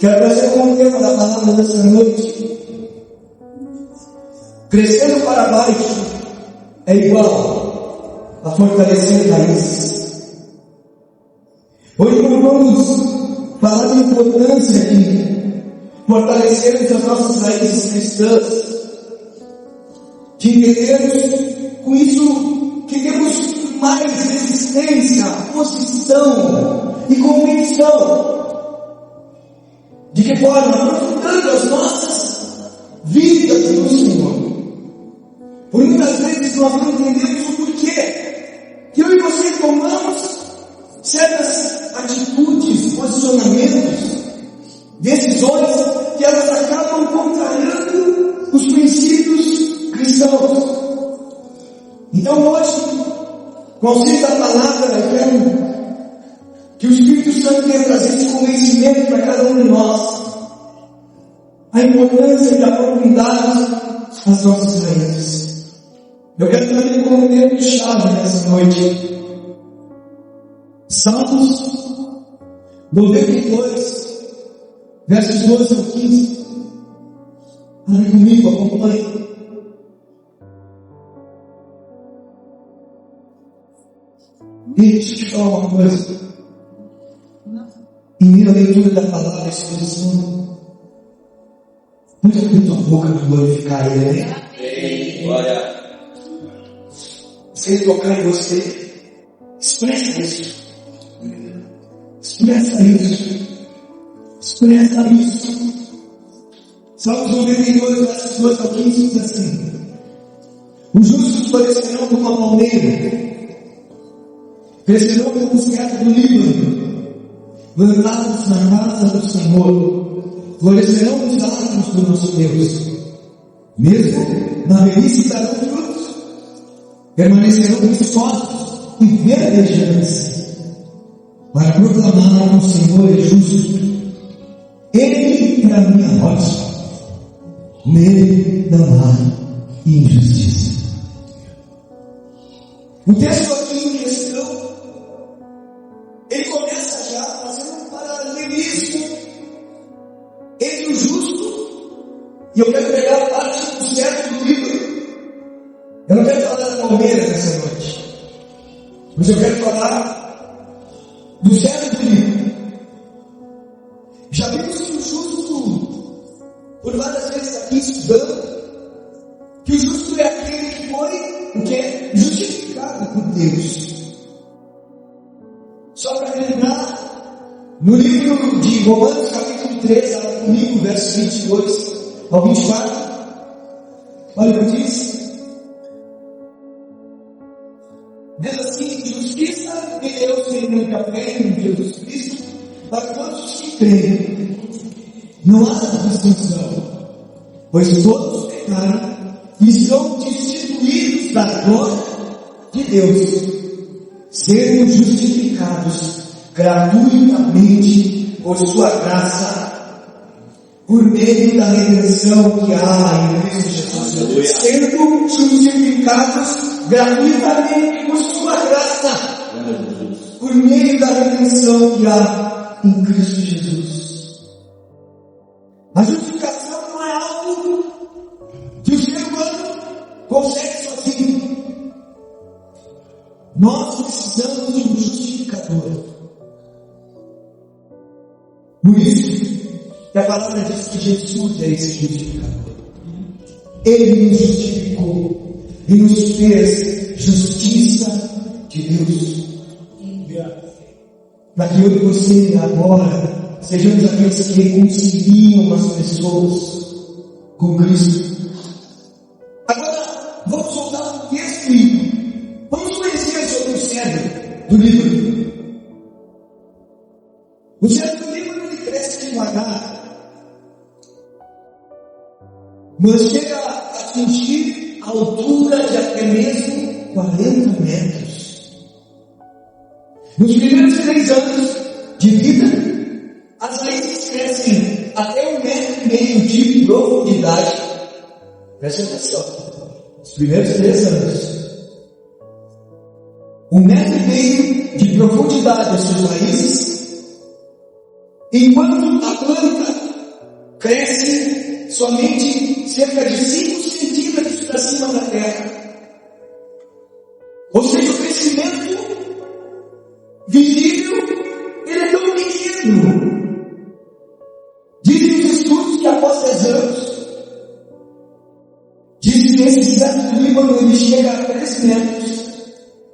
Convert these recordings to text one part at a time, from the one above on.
Quero trazer como tema da palavra dessa noite: crescendo para baixo é igual a fortalecer raízes. Hoje nós vamos falar da importância de fortalecermos as nossas raízes cristãs, de entendermos com isso que temos mais resistência, posição e convicção. De que forma? Aprofundando as nossas vidas no Senhor. Por muitas vezes nós não entendemos o porquê que eu e você tomamos certas atitudes, posicionamentos, decisões que elas acabam contrariando os princípios cristãos. Então hoje, com o auxílio da palavra, eu quero que o Espírito Santo venha trazer esse conhecimento para cada um de nós, a importância de aprofundarmos as nossas raízes. Eu quero trazer como tema chave nessa noite Salmos 92, versos 12 ao 15. Abre comigo, acompanhe. E deixa eu te falar uma coisa. Em minha leitura da palavra, a exposição, pode abrir tua boca para glorificar Ele. Amém. Glória. Se Ele tocar em você, expressa isso. Expressa isso. Expressa isso. Salmos 92, versos 12 ao 15 diz assim: os justos florescerão como uma palmeira, crescerão como o cedro do Líbano, plantados na casa do Senhor, florescerão os atos do nosso Deus. Mesmo na velhice darão frutos, permanecerão viçosos e verdejantes, para proclamar que o Senhor é justo. Ele é a minha rocha, nele não há injustiça. O texto aqui em questão, ele começa já fazendo um paralelismo entre o justo, e eu quero pegar a parte do cedro do Líbano. Eu não quero falar da palmeira nessa noite, mas eu quero falar do cedro do Líbano. Já vimos que o justo, por várias vezes aqui estudando, que o justo é aquele que foi o que? Justificado por Deus. Só para lembrar, no livro de Romanos, capítulo 3, abre comigo, versos 22 ao 24, olha o que diz. Diz assim: justiça de Deus mediante a fé em Jesus Cristo, para todos os que creem. Não há distinção, pois todos pecaram e são destituídos da glória de Deus, sendo justificados gratuitamente por sua graça, por meio da redenção que há em Cristo Jesus. Sendo justificados gratuitamente por sua graça, por meio da redenção que há em Cristo Jesus. A justificação não é algo que o ser humano consegue sozinho. Nós precisamos de um justificador. Por isso que a palavra diz que Jesus é esse justificador. Ele nos justificou e nos fez justiça de Deus. Para que eu e você agora sejamos aqueles que reconciliam as pessoas com Cristo. Agora vamos soltar um texto e vamos conhecer sobre o cedro do Líbano. O cedro do Líbano, ele cresce devagar, mas chega a atingir a altura de até mesmo 40 metros. Nos primeiros 3 anos de vida, as raízes crescem até 1,5 metro de profundidade. Preste atenção. Os primeiros 3 anos. 1,5 metro de profundidade as suas raízes. enquanto a planta cresce somente cerca de 5 centímetros para cima da terra. Ou seja, o crescimento visível, ele é tão pequeno. Dizem os estudos que após 10 anos, dizem que esse cedro do Líbano ele chega a 3 metros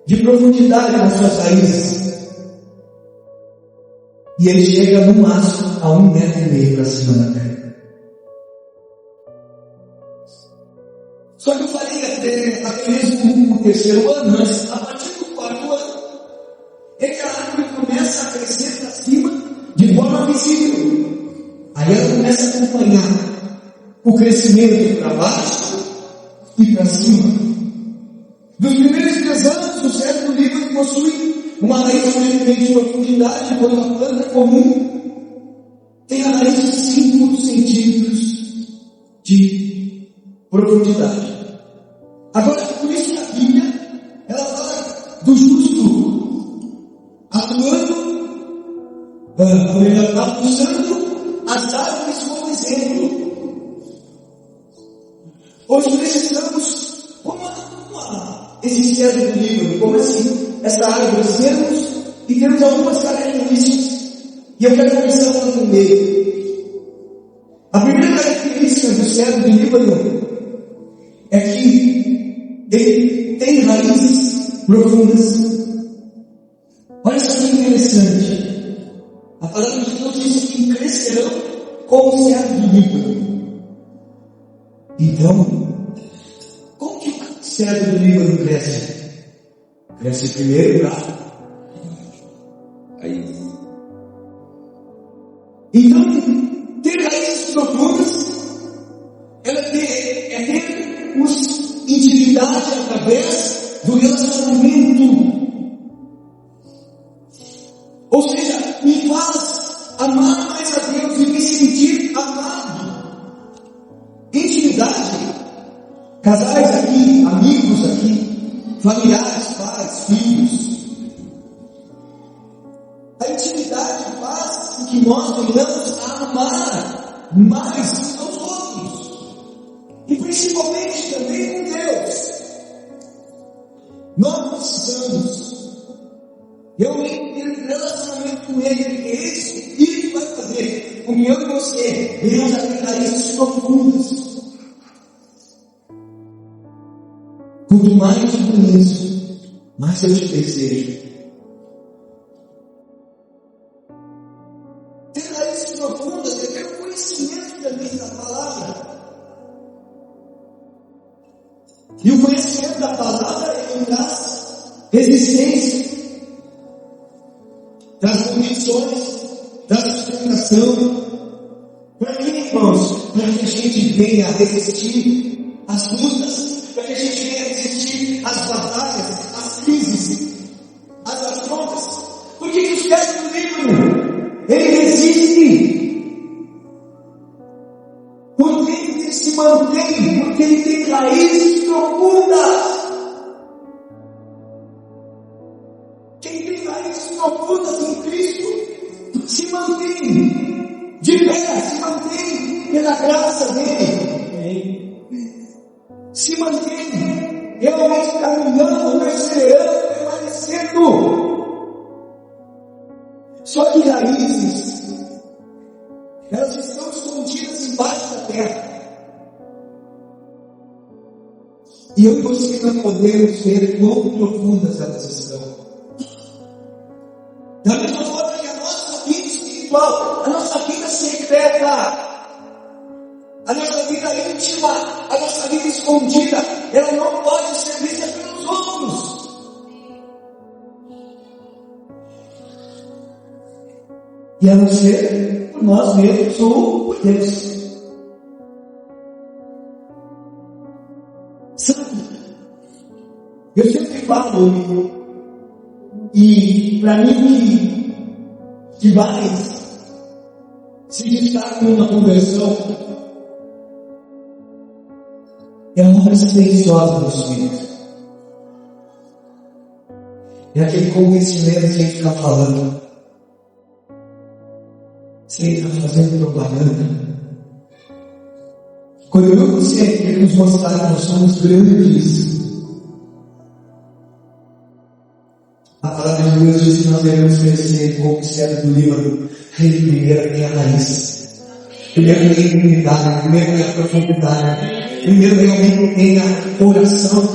de profundidade nas suas raízes. E ele chega no máximo a 1,5 metros para cima da terra. Só que eu falei até mesmo no 3º ano, mas a partir do 4º ano, é que a árvore começa a crescer para cima de forma visível. Aí ela começa a acompanhar o crescimento para baixo e para cima. Nos primeiros 3 anos, o cedro do Líbano possui uma raiz suficientemente de profundidade, quando a planta comum tem a raiz de 5 centímetros de profundidade. Agora, por isso que a Bíblia, ela fala do justo atuando, usando as árvores como exemplo. Hoje precisamos, esse cedro do Líbano, como assim, essa árvore temos, e temos algumas características, e eu quero começar a entender. A primeira característica do cedro do Líbano é que ele tem raízes profundas. Olha só que interessante. A palavra de Deus diz que crescerão como o cedro do Líbano. Então, como que o cedro do Líbano cresce? Cresce primeiro para aí. Então, ter raízes profundas, ela é ter intimidade através do relacionamento. Ou seja, me faz amar mais a Deus e me sentir amado. Intimidade. Casais aqui, amigos aqui, familiares, pais, filhos. A intimidade faz com que nós venhamos a amar mais uns aos outros. E principalmente também com Deus. Nós precisamos realmente ter um relacionamento com Ele, porque isso vai fazer com que eu e você venhamos a ter raízes profundas. Quanto mais eu te conheço, mais eu te desejo. Ter raízes profundas é ter o conhecimento também da palavra. E o conhecimento da palavra é que traz resistência, traz convicções, traz sustentação. Para quê, irmãos? Para que a gente venha a resistir às lutas, para que a gente venha a resistir às batalhas, às crises, às afrontas. Por que o cedro do Líbano, ele resiste? Porque ele se mantém, porque ele tem raízes profundas. Quem tem raízes profundas em Cristo se mantém de pé, se mantém pela graça dele. Se mantém realmente caminhando, perseverando, permanecendo. Só que raízes, elas estão escondidas embaixo da terra. E eu e você não podemos ver quão profundas elas estão. Da mesma forma que a nossa vida espiritual, a nossa vida secreta, a nossa vida íntima, a nossa vida escondida, ela não pode ser vista pelos outros. E a não ser por nós mesmos ou por Deus. Sabe? Eu sempre falo, e para mim que mais se destaca numa conversão é a obra silenciosa do Espírito. É aquele convencimento que a gente fica falando. Você está fazendo propaganda. Quando eu e você queremos mostrar que nós somos grandes, a palavra de Deus diz que nós devemos crescer como o cedro do Líbano. Primeiro tem a raiz. Primeiro tem a intimidade. Primeiro tem a profundidade. Primeiro realmente tem a oração,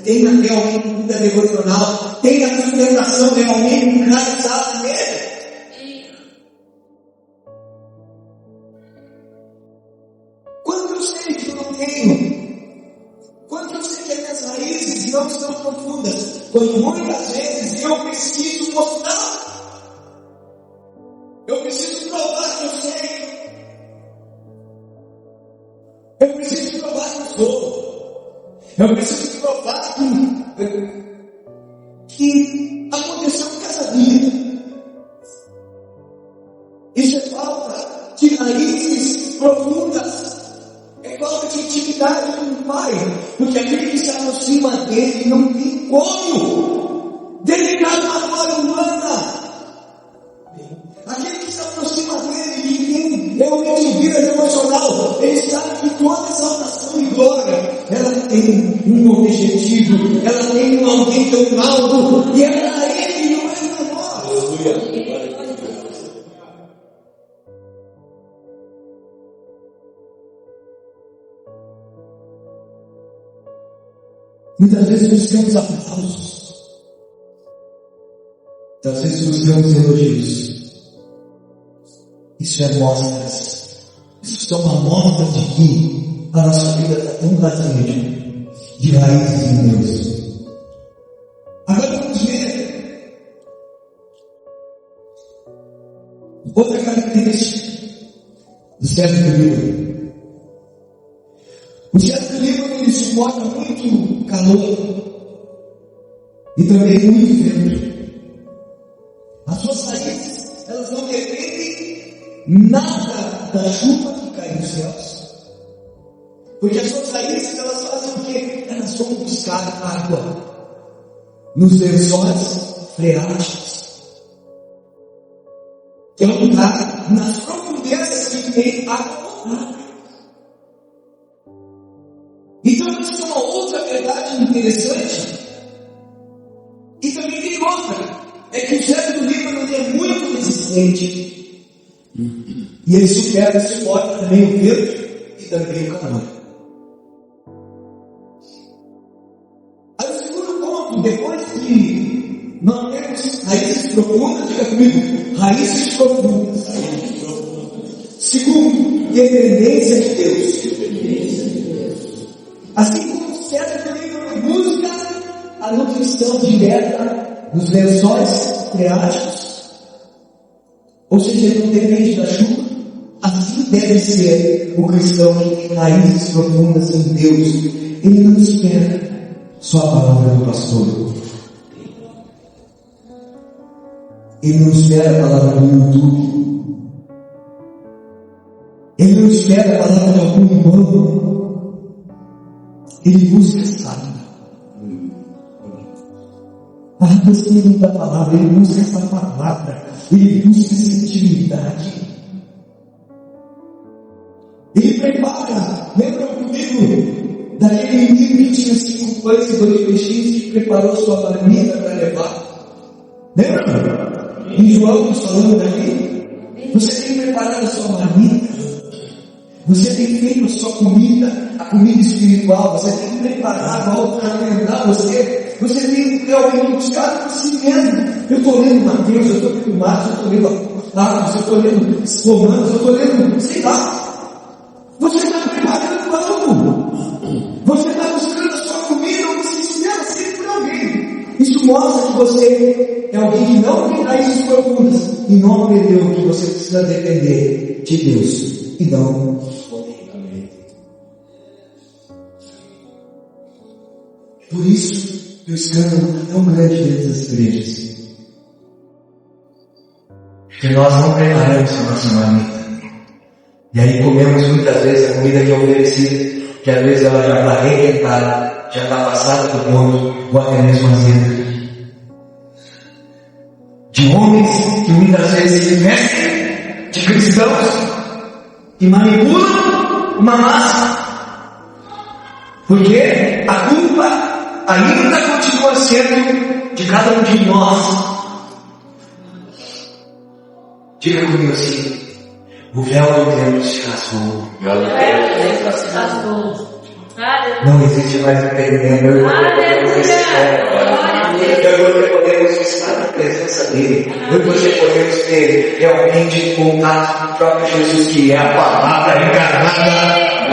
tem realmente vida devocional, tem a sustentação realmente enraizada nele. Quando eu sei que eu não tenho, quando eu sei que as minhas raízes não estão profundas, quando muitas vezes eu preciso mostrar, eu preciso provar que eu sei, eu preciso provar que eu sou, eu preciso provar que aconteceu um casamento. Isso é falta de raízes profundas. É falta de intimidade com o Pai, porque aquele que se aproxima dele não tem como dedicar uma glória humana. Aquele que se aproxima dele, que tem realmente vida devocional, ele sabe que toda exaltação e glória, ela tem um objetivo, ela tem um alguém tão alto, e é para ele, não é para nós. Aleluia. Muitas vezes buscamos aplausos. Muitas vezes buscamos elogios. Isso é mostras. Isso são amostras de que a nossa vida está tão vazia de raízes em Deus. Agora vamos ver outra característica do cedro do Líbano. O cedro do Líbano, ele suporta muito calor e também muito vento. As suas raízes, elas não dependem nada da chuva que cai dos céus, porque as suas raízes, elas fazem o quê? Elas vão buscar água nos lençóis freáticos, que é um lugar nas profundezas que tem água. Então, isso é uma outra verdade interessante. E também tem outra. É que o cedro do Líbano é muito resistente. E ele suporta também o vento e também o calor. Aí o segundo ponto, depois que nós temos raízes profundas, diga comigo, raízes profundas. Segundo, dependência de Deus. Assim como o cedro do Líbano busca a nutrição direta nos lençóis freáticos, ou seja, ele não depende da chuva, assim deve ser o cristão que tem raízes profundas em Deus. Ele não espera só a palavra do pastor, ele não espera a palavra do YouTube, ele não espera a palavra de algum irmão. Ele busca essa água. A respeito da palavra, ele busca essa palavra, ele busca essa intimidade. Ele prepara, lembra comigo daquele menino que tinha 5 pães e 2 peixinhos que preparou sua marmita para levar? Lembra? Em João falando daqui, você tem preparado a sua marmita? Você tem feito a sua comida, a comida espiritual, você tem preparado algo para alimentar você tem realmente buscado por si mesmo. Eu estou lendo Mateus, eu estou lendo Marcos, eu estou lendo Apocalipse, eu estou lendo Romanos, eu estou lendo, sei lá. Você está preparando algo. Você está buscando a sua comida, ou você espera sempre por alguém. Isso mostra que você é alguém que não tem raízes profundas e não aprendeu que você precisa depender de Deus. E não. Por isso que o escândalo é tão grande dentro das igrejas. Que nós não preparamos a nossa marmita. E aí comemos muitas vezes a comida que é oferecida, que às vezes ela já está arrebentada, já está passada por ponto, ou até mesmo azeda. De homens que muitas vezes se vestem de cristãos que manipulam uma massa. Porque a culpa ainda continua sendo de cada um de nós. Diga comigo assim: o véu do templo se rasgou. Não existe mais impedimento. Eu e você podemos estar na presença dele. Eu e você podemos ter realmente contato com o próprio Jesus, que é a palavra encarnada.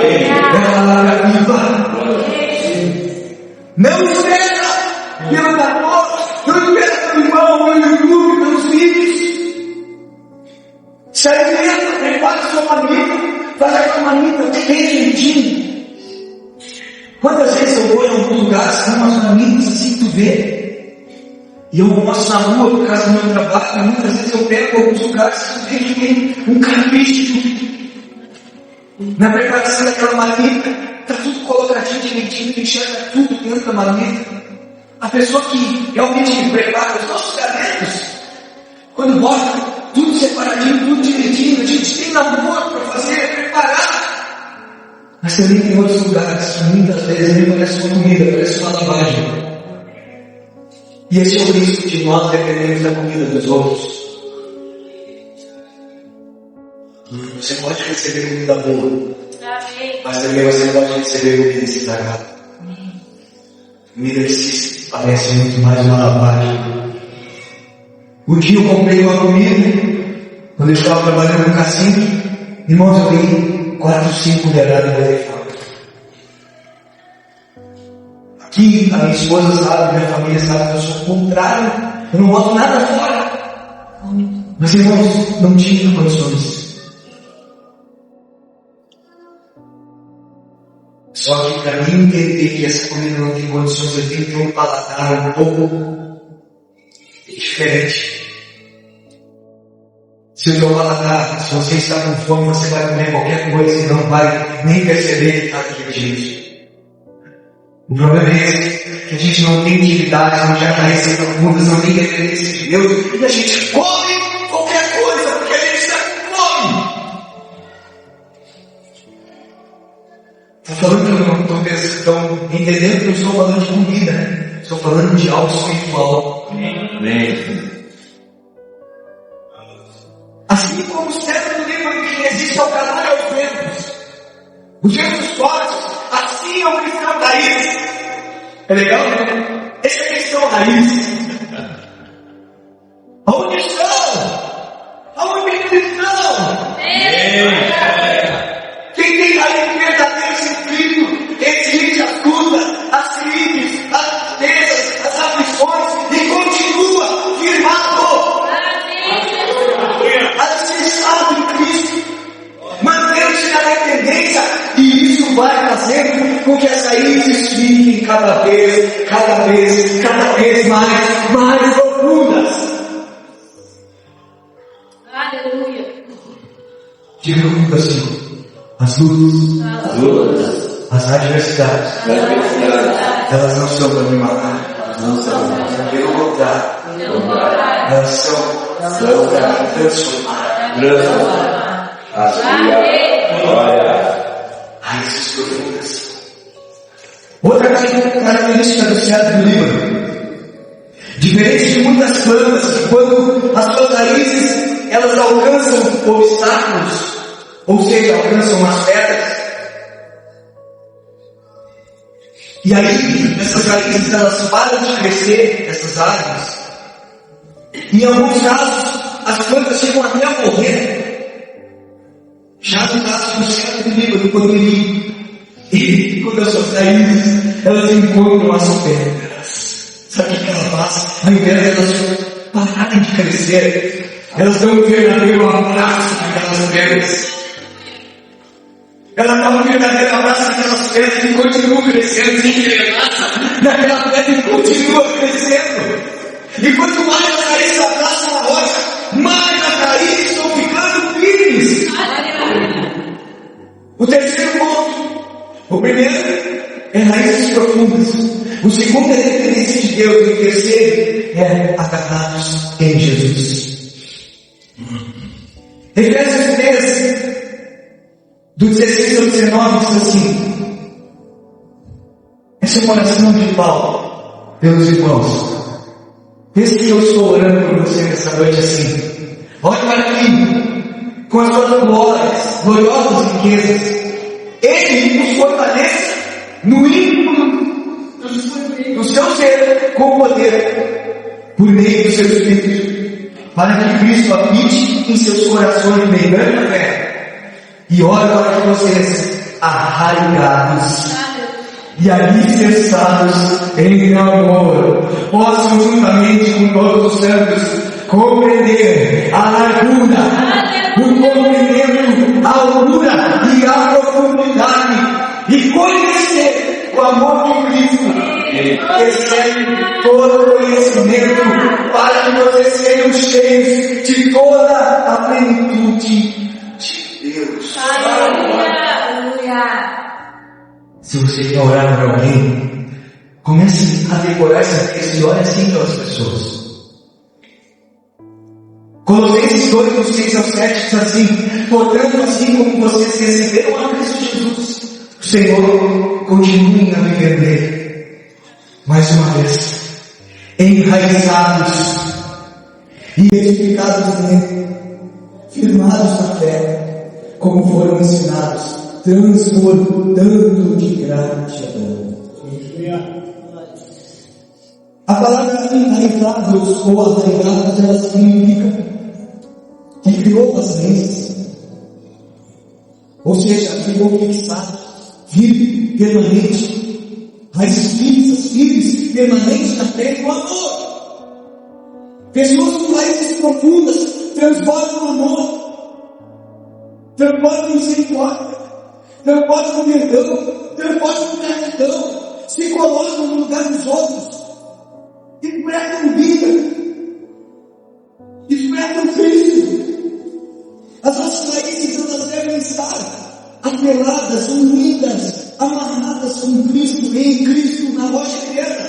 É a palavra viva. Não espera pelo pastor, não espera pelo irmão, pelo YouTube, pelos vídeos. Sai dentro, prepara sua marmita, faz aquela marmita bem direitinho. Quantas vezes eu vou em alguns lugares com umas marmitas assim, tu vê? E eu almoço na rua por causa do meu trabalho, e muitas vezes eu pego alguns lugares que tu vê que tem um capricho na preparação daquela marmita. Está tudo colocadinho direitinho, tu enxerga tudo dentro da marmita. A pessoa que realmente prepara os nossos alimentos, quando bota tudo separadinho, tudo direitinho, a gente tem namoro para fazer, preparar. Mas também tem outros lugares, muitas vezes ele parece uma comida, parece uma lavagem. E esse é o risco de nós dependemos da comida dos outros. Você pode receber comida boa, mas também você pode receber comida estragada. Comida que se parece muito mais uma lavagem. Um dia eu comprei uma comida, quando eu estava trabalhando no cassino, irmãos, eu dei 4, 5 colheradas de fome. Aqui a minha esposa sabe, minha família sabe que eu sou o contrário, eu não boto nada fora. Mas irmãos, não tinha condições. Só que para mim entender que essa comida não tem condições, eu tenho que ter um paladar um pouco diferente. Se o teu paladar, se você está com fome, você vai comer qualquer coisa e não vai nem perceber que está daquele jeito. O problema é esse, que a gente não tem intimidade, não já raízes profundas, não tem dependência de Deus, e a gente come qualquer coisa, porque a gente está com fome. Estou falando que eu não estou entendendo que eu estou falando de comida, né? Estou falando de algo espiritual. Amém. Assim como o cérebro do livro que resiste ao calor e aos ventos, os ventos fortes, assim é o cristão raiz. É legal, né? Esse é o cristão raiz. Aonde estão? Aonde estão? Quem tem raiz verdadeira sem filho, resiste às lutas, às crises, às tristezas, às aflições e continua firmado. Alicerçado em Cristo, mantendo-se na dependência, e isso vai fazendo com que as raízes fiquem cada vez mais profundas. Aleluia. Diga comigo assim: as lutas, as adversidades, elas não são para me matar, pelo contrário, elas são para transformar raízes profundas. Outra característica do cedro do Líbano, diferente de muitas plantas, que quando as suas raízes elas alcançam obstáculos, ou seja, alcançam as pedras, e aí essas raízes elas param de crescer, essas árvores. Em alguns casos, as plantas chegam até a morrer. Já no caso do cedro do Líbano, quando as suas raízes elas encontram as pedras, sabe o que ela faz? Ao invés de elas pararem de crescer, elas dão um verdadeiro abraço naquelas pedras. Ela dá um verdadeiro abraço naquelas pedras e continua crescendo, sem engrenaça naquela pedra e continua crescendo. E quanto mais as raízes abraçam a rocha, mais as raízes estão ficando firmes. O terceiro ponto. O primeiro é raízes profundas. O segundo é dependência de Deus. E o terceiro é agarrados em Jesus. Efésios 13, do 16 ao 19, diz assim: essa é uma oração de Paulo pelos irmãos. Desde que eu estou orando por você nessa noite assim, olhe para mim, com as suas gloriosas riquezas, Ele nos fortaleça no íntimo do seu ser, com poder, por meio do seu Espírito, para que Cristo habite em seus corações mediante a fé. E ore para que vocês, arraigados e alicerçados em amor, possam juntamente com todos os santos compreender a largura, o comprimento, a altura e a profundidade, e conhecer o amor de Cristo, que excede todo conhecimento, para que vocês sejam cheios de toda a plenitude de Deus. Aleluia! Se você quer orar para alguém, comece a decorar esse texto e ore assim para as pessoas. Colossenses 2, do 6 ao 7 diz assim: portanto, assim como vocês receberam a Cristo Jesus, o Senhor, continuem a viver nele. Mais uma vez, enraizados e edificados nele, firmados na fé, como foram ensinados, transbordando de gratidão. A palavra enraizados ou arraigados, ela significa que criou as raízes, ou seja, ficou fixado, firme, permanente, raízes fixas, firmes, permanentes na fé e no amor. Pessoas com raízes profundas transbordam amor, transbordam misericórdia, transbordam perdão, transbordam gratidão, se colocam no lugar dos outros, expressam vida, expressam Cristo. As nossas raízes, elas devem estar atreladas, unidas, amarradas com Cristo, em Cristo, na rocha eterna.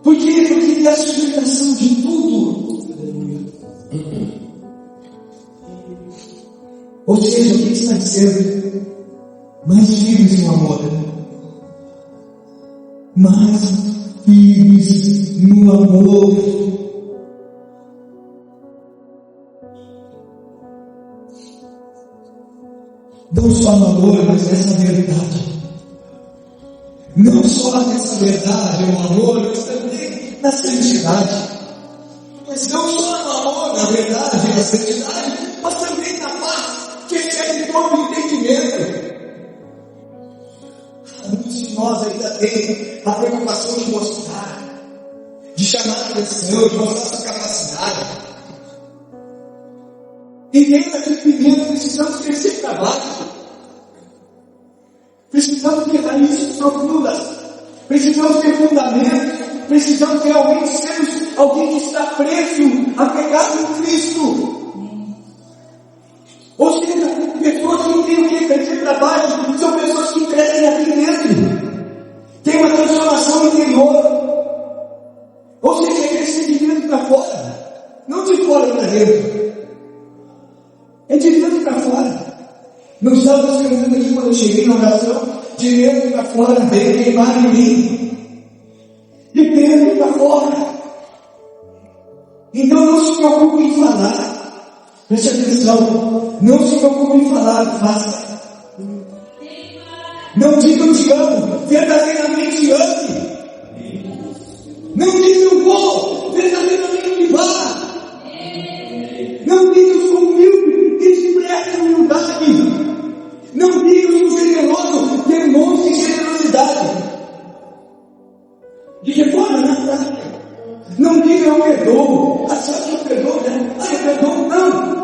Porque Ele é a sustentação de tudo. Ou seja, o que está dizendo? Mais firmes no amor, mais firmes no amor. Não só no amor, mas nessa verdade. Não só nessa verdade, no amor, mas também na santidade. Mas não só no amor, na verdade, na santidade, mas também na paz que excede todo entendimento. Muitos de nós ainda têm a preocupação de mostrar, de chamar a atenção, de mostrar sua capacidade. E dentro daquele primeiro precisamos crescer para baixo. Precisamos ter raízes profundas. Precisamos ter fundamento. Precisamos realmente sermos alguém que está preso, apegado em Cristo. Ou seja, pessoas que têm o que crescer para baixo são pessoas que crescem aqui dentro. Tem uma transformação interior. Ou seja, é crescer de dentro para fora. Não de fora para dentro. É de dentro para fora. Não estava escrevendo aqui quando eu cheguei na oração, de dentro para fora, veio queimar em mim. De dentro para fora. Então não se preocupe em falar. Preste atenção. Não se preocupe em falar, faça. Não diga eu te amo, verdadeiramente ame. Não diga eu vou, verdadeiramente vá. Não diga eu sou humilde, expresse humildade. Não diga eu sou generoso, demonstre generosidade. De que forma? Na prática. Não diga eu perdoo. Ah, sabe que eu perdoo, né? Ah, eu perdoo. Não.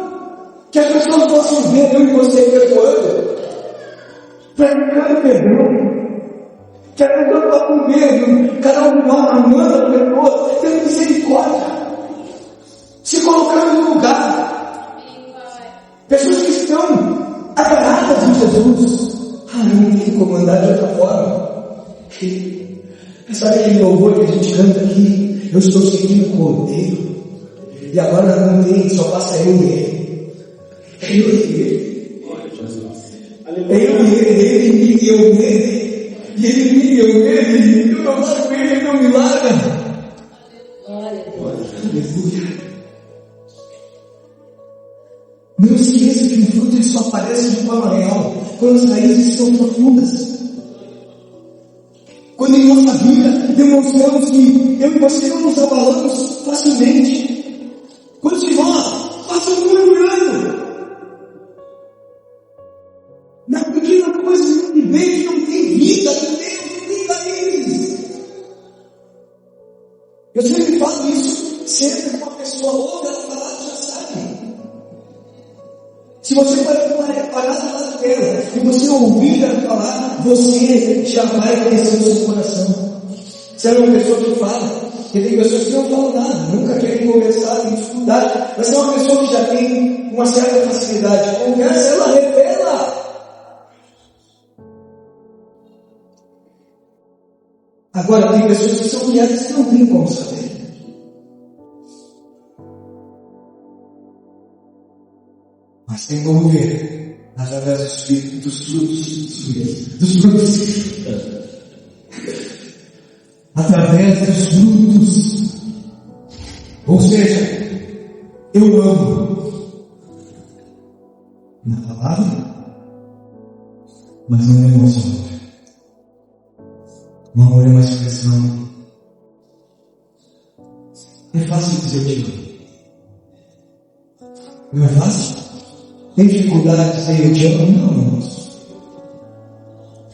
Que as pessoas possam ver eu e você perdoando. Praticando perdão. Que a pessoa possa ver cada um amando a pessoa, tendo misericórdia. Se colocando no lugar. Pessoas que estão agarradas em Jesus. Ah, não tem como andar de outra forma. Sabe aquele louvor que a gente canta aqui? Eu estou seguindo o Cordeiro. E agora não tem, só passa eu e ele. eu e ele. Eu e ele e eu nele. E ele me e eu nele. Eu não largo ele, ele não me larga. Aleluia. Não esqueça que o fruto ele só aparece de forma real quando as raízes são profundas. Quando em nossa vida demonstramos que eu e você não nos abalamos facilmente. Quantos de nós passam murmurando? Na pequena coisa que vê que não tem vida, que Deus não tem raízes. Eu sempre falo isso, sempre que uma pessoa ouve ela falar, já sabe. Se você parar do lado dela e você ouvir ela falar, você já vai conhecer o seu coração. Se ela é uma pessoa que fala, porque tem pessoas que não falam nada, nunca querem conversar, tem dificuldade, mas é uma pessoa que já tem uma certa facilidade de conversa, ela revela. Agora, tem pessoas que são mulheres que não tem como saber. Mas tem como ver através do Espírito, dos frutos. Através dos frutos. Ou seja, eu amo na palavra, mas não é emoção. O amor é uma expressão. É fácil dizer eu te amo. Não é fácil? Tem dificuldade de dizer eu te amo? Não, irmãos.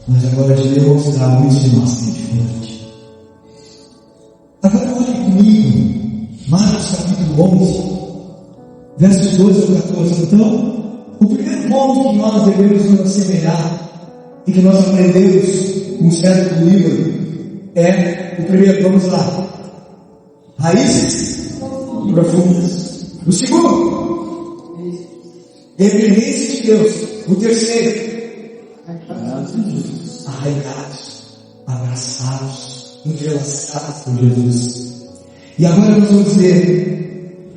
Mas agora de demonstrar muitos de nós têm dificuldade. Agora olhe comigo, Marcos capítulo 11, versos 12 e 14. Então, o primeiro ponto que nós devemos nos assemelhar e que nós aprendemos com o servo do livro é o primeiro, vamos lá, raízes profundas. O segundo, dependência de Deus. O terceiro, arraigados, abraçados, entrelaçados com Jesus. E agora nós vamos ler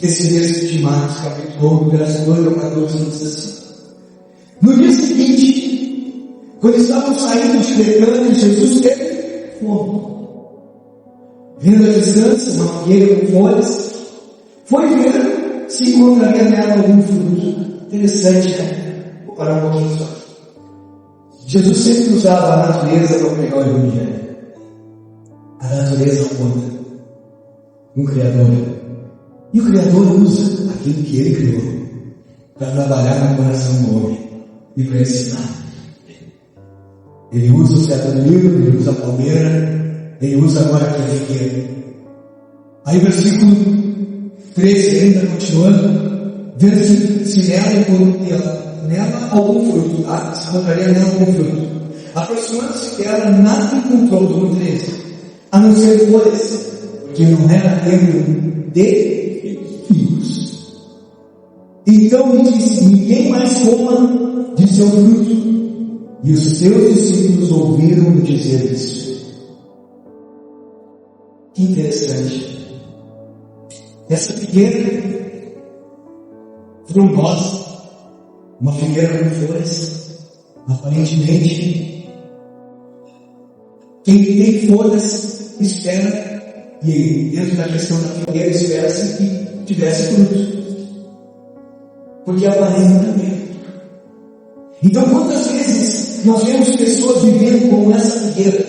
esse texto de Marcos, capítulo 1, verso 2 ao 14, diz assim: no dia seguinte, quando estavam saindo de Betânia, Jesus teve fome. Vendo a distância uma figueira com folhas, foi ver se encontraria nela algum fruto. Interessante, né? Vou parar um pouquinho só. Jesus sempre usava a natureza para pregar o evangelho. A natureza conta um Criador. E o Criador usa aquilo que Ele criou para trabalhar no coração do homem e para ensinar. Ele usa o cetro do livro, Ele usa a palmeira, Ele usa agora a figueira. Aí o versículo 13, ainda continuando, vendo se nela algum fruto, se encontraria nela algum fruto. Aproximando-se dela, nada encontrou, no 13, a não ser folhas, porque não era tempo de figos. Então lhe disse: ninguém mais coma de seu fruto. E os seus discípulos ouviram dizer isso. Que interessante. Essa figueira frondosa, uma figueira com folhas, aparentemente, quem tem folhas espera, e dentro da questão da figueira espera-se que tivesse fruto, porque aparenta também. Então quantas vezes nós vemos pessoas vivendo como essa figueira,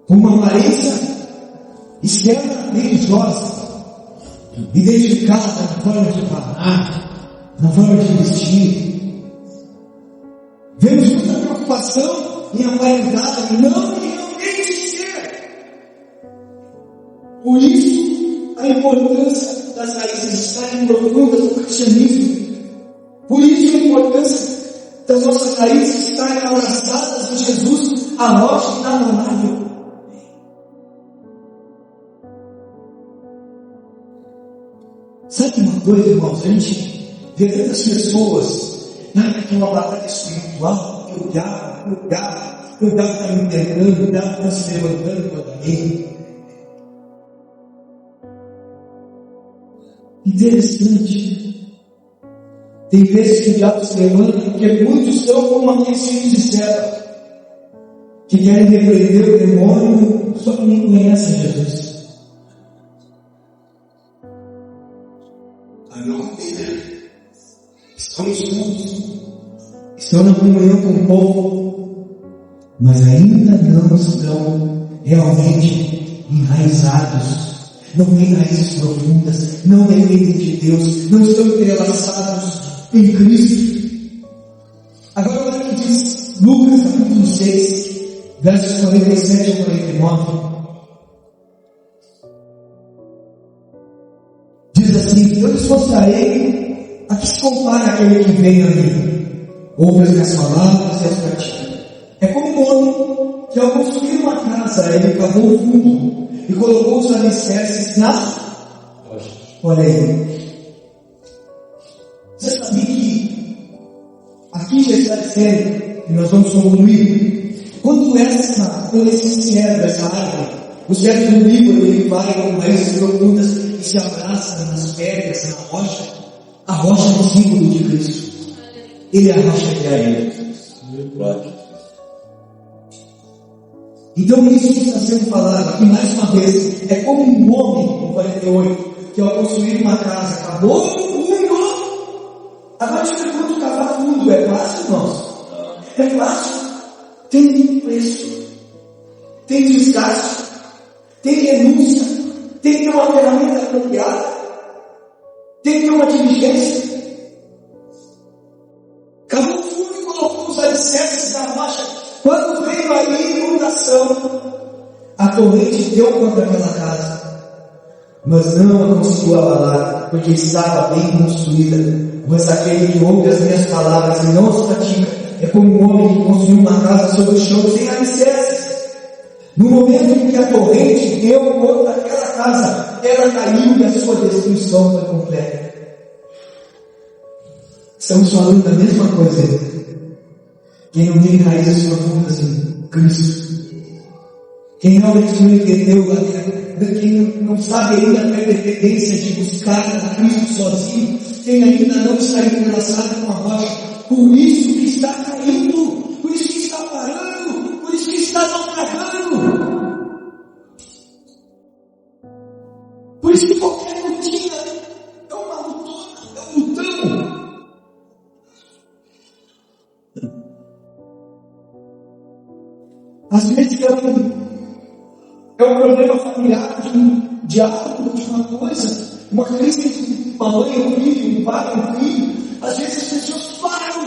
com uma aparência externa religiosa, identificada na forma de falar, na forma de vestir. Vemos muita preocupação em aparentar e não realmente ser. Por isso, a importância das raízes estarem profundas no cristianismo. Por isso, a importância das nossas raízes estarem abraçadas em Jesus, a rocha inabalável. Sabe uma coisa, irmãos? A gente vê tantas pessoas que uma batalha espiritual, que o diabo está me tentando, o diabo está se levantando contra mim. Interessante. Tem vezes que o diabo se levanta porque muitos são como aqueles filhos de Seba, que querem repreender o demônio, só que nem conhecem Jesus. A nossa vida, estamos juntos, estão na comunhão com o povo, mas ainda não estão realmente enraizados, não têm raízes profundas, não dependem de Deus, não estão entrelaçados em Cristo. Agora olha o que diz Lucas capítulo 6, versos 47 a 49. Diz assim: eu lhes mostrarei a que se compara aquele que vem a mim, ouve as minhas palavras e as pratica. É como um homem que, ao construir uma casa, ele cavou o fundo e colocou os alicerces na rocha. Olha aí. Você sabia que aqui já está dizendo que nós vamos concluir? Quando esse cedro, essa árvore, o cedro do Líbano, ele vai com raízes profundas e se abraça nas pedras, na rocha, a rocha é o símbolo de Cristo. Ele é a rocha que é ele. Então isso que está sendo falado aqui mais uma vez, é como um homem, no 48, que ao construir uma casa, acabou o fundo. Agora te pergunto, cavar fundo é fácil, irmãos? É fácil? Tem preço, tem desgaste, tem renúncia, tem que ter uma ferramenta apropriada, tem que ter uma diligência. Cavou o fundo e colocou os alicerces da rocha. Quando veio a inundação, a torrente deu contra aquela casa, mas não a conseguiu abalar, porque estava bem construída. Mas aquele que ouve as minhas palavras e não as pratica é como um homem que construiu uma casa sobre o chão sem alicerces. No momento em que a torrente deu contra aquela casa, ela caiu e a sua destruição foi completa. Estamos falando da mesma coisa. Quem não tem raízes profundas em Cristo, quem realmente não entendeu, quem não sabe ainda a dependência de buscar a Cristo sozinho, quem ainda não está entrelaçado com a rocha, por isso que está caindo, por isso que está parando, por isso que está naufragando, por isso que qualquer lutinha é uma lutona, é um lutão. Às vezes é um problema familiar, de um diálogo, de uma coisa, uma crise de uma mãe, um filho, um pai, um filho. Às vezes as pessoas param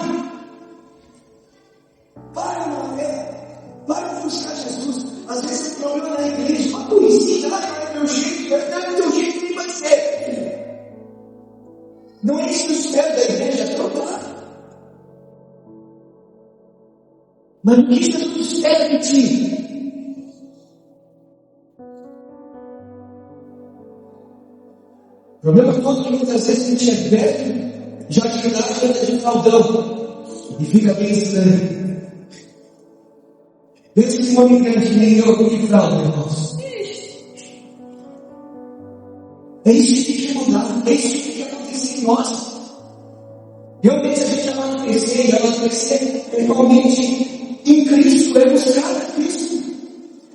na fé, param de buscar Jesus. Às vezes o problema na igreja, uma turicida, não é meu jeito, não é meu jeito que vai ser. Não é isso que eu espero da igreja, é trocar. Mas o que Jesus espera de ti? O problema todo é que muitas vezes a gente é velho, já de idade, anda de fraldão e fica bem estranho. Pensa que esse homem grande nem eu com de fralda, irmãos. É isso que tem que mudar, é isso que tem que acontecer em nós. Realmente a gente amadurecer realmente em Cristo, é buscar a Cristo.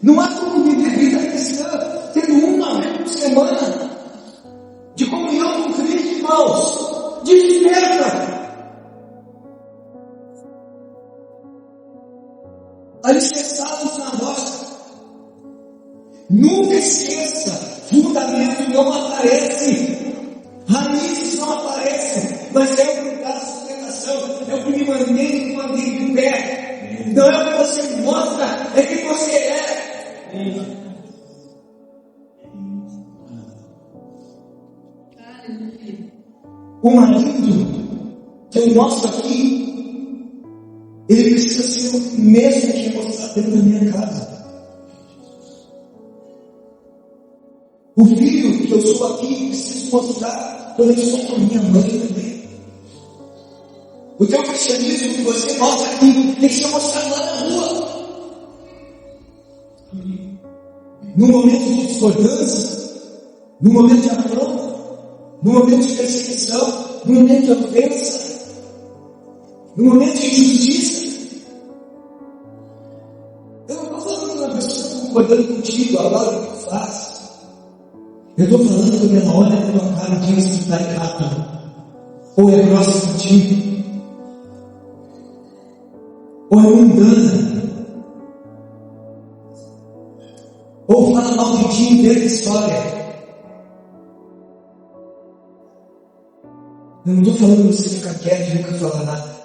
Não há como viver vida cristã tendo uma vez por semana de comunhão com Cristo, irmãos. Desperta! Alicerçados na rocha. Nunca esqueça: fundamento não aparece, raízes não aparecem, mas é o lugar da sustentação, é o que me mantém de pé. Não é o que você mostra, é quem você é. O marido que eu mostro aqui, ele precisa ser o mesmo que eu mostrar dentro da minha casa. O filho que eu sou aqui, preciso mostrar quando eu sou com a minha mãe também. O teu cristianismo que você mostra aqui tem que ser mostrado lá na rua. No momento de discordância, no momento de afronta, no momento de perseguição, no momento de ofensa, no momento de injustiça. Eu não estou falando de uma pessoa concordando contigo, agora o que tu faz. Eu estou falando que ela olha na tua cara e diz que está errado. Ou é grossa contigo, ou é mundana, ou fala mal de ti em dentro da história. Eu não estou falando de você ficar quieto e nunca falar nada.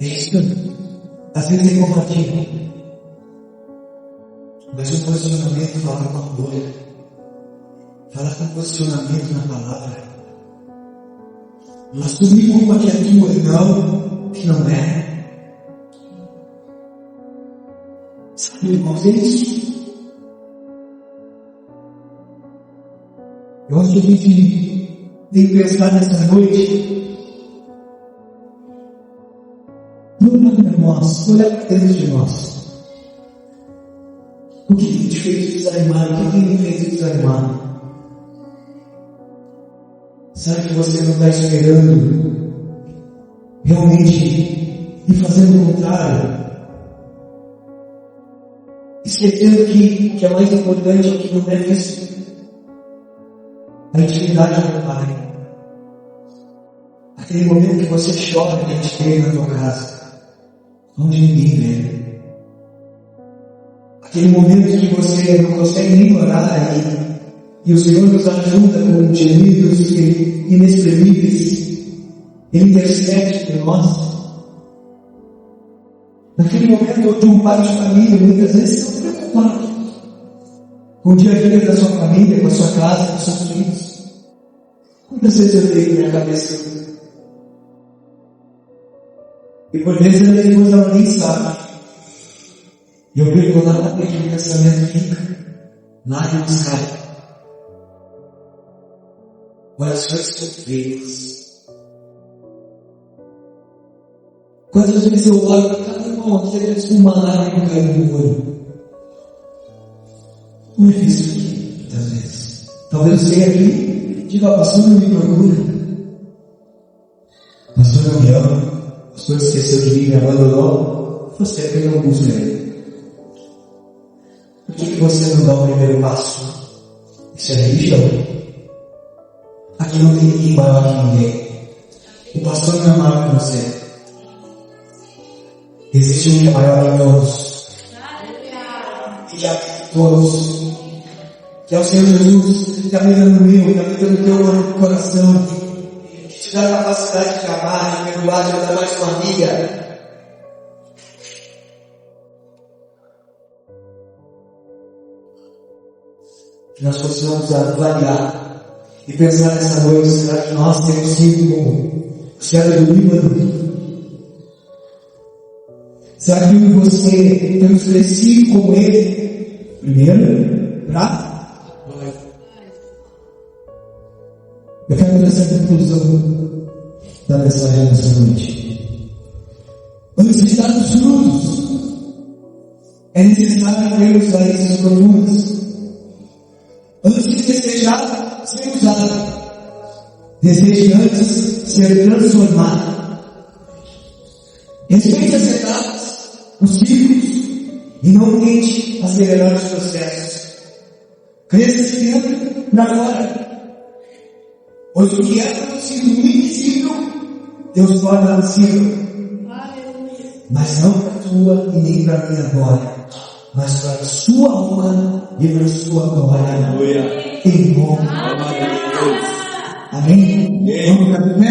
Isso, às vezes é combativo, mas o posicionamento fala com amor, fala com posicionamento na palavra. Não assumir uma que é tua, não, que não é. Sabe, irmãos, é isso. Eu acho que a gente tem que pensar nessa noite. Não olhar para nós, olhar para dentro de nós. O que tem te feito desanimar? O que tem me feito desanimar? Será que você não está esperando realmente e fazendo o contrário? Esquecendo que o que é mais importante é o que não é visto. A intimidade com o Pai. Aquele momento que você chora que a gente tem na tua casa, onde ninguém vê. Aquele momento que você não consegue nem orar e o Senhor nos ajuda com gemidos inexprimíveis. Ele intercede por nós. Naquele momento onde um pai de família muitas vezes está preocupado com o dia a dia da sua família, com a sua casa, com os seus filhos. Quantas vezes eu dei minha cabeça? E por vezes a minha esposa ela nem sabe. E eu perco lá naquele pensamento fica, lágrimas sai. Orações sofridas. Quantas vezes eu olho para cada irmão, às vezes uma lágrima caindo no olho. Não é isso aqui, muitas vezes. Talvez eu esteja aqui, diga, pastor, não me procura. Pastor, não me ama. Pastor, esqueceu de mim, me abandonou. Você é que não busca ele. Por que você não dá o primeiro passo? Isso é religião. Aqui não tem ninguém maior que ninguém. O pastor não é maior que você. Existe um que é maior que todos. E que habita em todos. Que é o Senhor Jesus, que habita no meu, que habita no teu coração. Que te dá a capacidade de amar, de perdoar, de andar mais com a amiga. Que nós possamos avaliar e pensar nessa noite, será que nós temos sido como o cedro do Líbano? Será que eu e você temos crescido como ele? Primeiro, eu quero trazer a conclusão da mensagem dessa noite. O necessidade dos frutos é necessário termos raízes profundas. Antes de desejar ser usado, deseje antes ser transformado. Respeite as etapas, os ciclos, e não tente acelerar os processos. Cresça esse tempo para agora. Pois o que é produzido no invisível, Deus torna visível. Mas não para a tua e nem para a minha glória, mas para a sua honra e para a sua glória. Em nome de Deus. Amém? Vamos ficar de pé?